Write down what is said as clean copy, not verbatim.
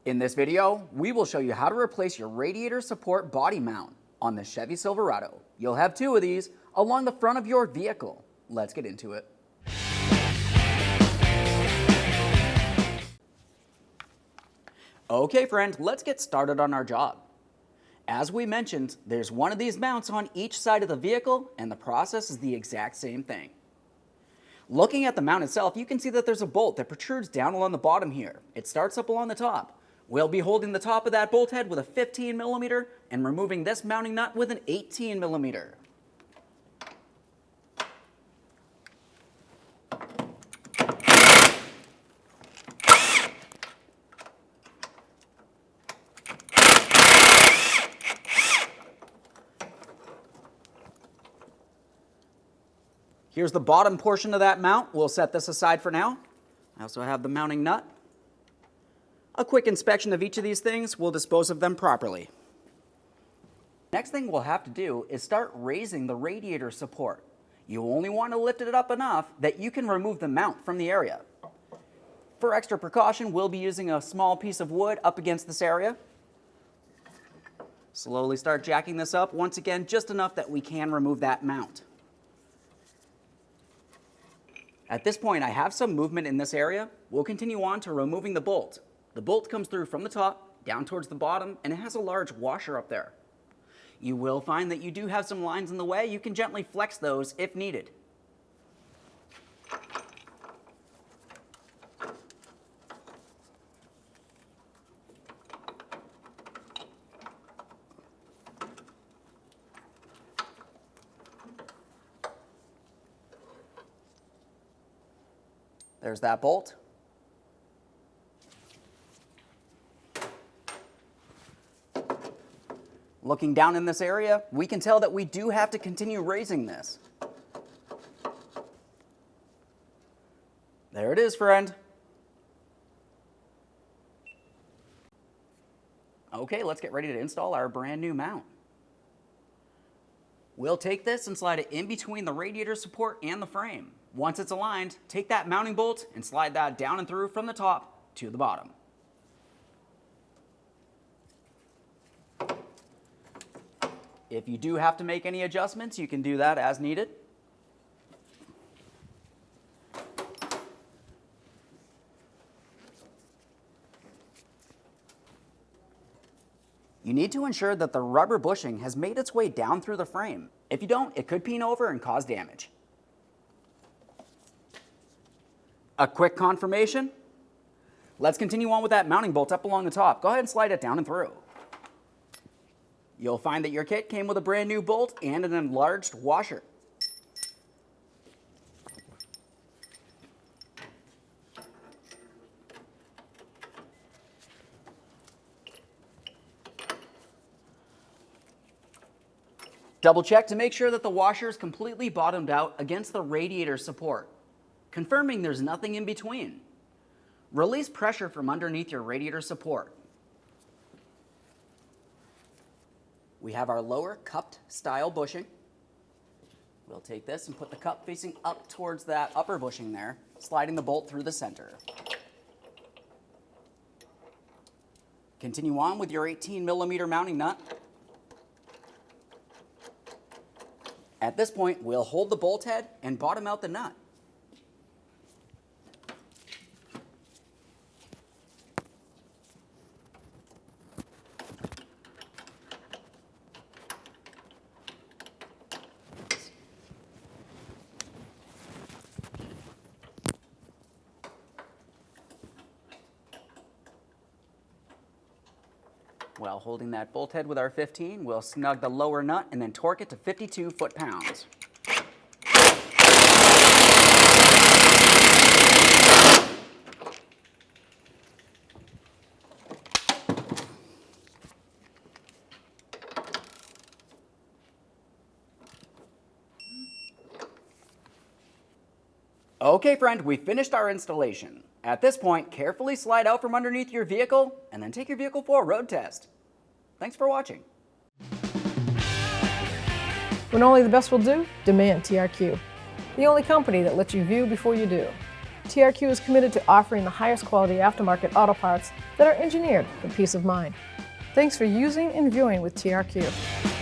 In this video, we will show you how to replace your radiator support body mount on the Chevy Silverado. You'll have two of these along the front of your vehicle. Let's get into it. Okay friend, let's get started on our job. As we mentioned, there's one of these mounts on each side of the vehicle and the process is the exact same thing. Looking at the mount itself, you can see that there's a bolt that protrudes down along the bottom here. It starts up along the top. We'll be holding the top of that bolt head with a 15 millimeter and removing this mounting nut with an 18 millimeter. Here's the bottom portion of that mount. We'll set this aside for now. I also have the mounting nut. A quick inspection of each of these things will dispose of them properly. Next thing we'll have to do is start raising the radiator support. You only want to lift it up enough that you can remove the mount from the area. For extra precaution, we'll be using a small piece of wood up against this area. Slowly start jacking this up, once again, just enough that we can remove that mount. At this point, I have some movement in this area. We'll continue on to removing the bolt. The bolt comes through from the top, down towards the bottom, and it has a large washer up there. You will find that you do have some lines in the way. You can gently flex those if needed. There's that bolt. Looking down in this area, we can tell that we do have to continue raising this. There it is, friend. Okay, let's get ready to install our brand new mount. We'll take this and slide it in between the radiator support and the frame. Once it's aligned, take that mounting bolt and slide that down and through from the top to the bottom. If you do have to make any adjustments, you can do that as needed. You need to ensure that the rubber bushing has made its way down through the frame. If you don't, it could peen over and cause damage. A quick confirmation. Let's continue on with that mounting bolt up along the top. Go ahead and slide it down and through. You'll find that your kit came with a brand new bolt and an enlarged washer. Double check to make sure that the washer is completely bottomed out against the radiator support, confirming there's nothing in between. Release pressure from underneath your radiator support. We have our lower cupped style bushing. We'll take this and put the cup facing up towards that upper bushing there, sliding the bolt through the center. Continue on with your 18 millimeter mounting nut. At this point, we'll hold the bolt head and bottom out the nut. While holding that bolt head with our 15, we'll snug the lower nut and then torque it to 52 foot-pounds. Okay friend, we finished our installation. At this point, carefully slide out from underneath your vehicle and then take your vehicle for a road test. Thanks for watching. When only the best will do, demand TRQ. The only company that lets you view before you do. TRQ is committed to offering the highest quality aftermarket auto parts that are engineered for peace of mind. Thanks for using and viewing with TRQ.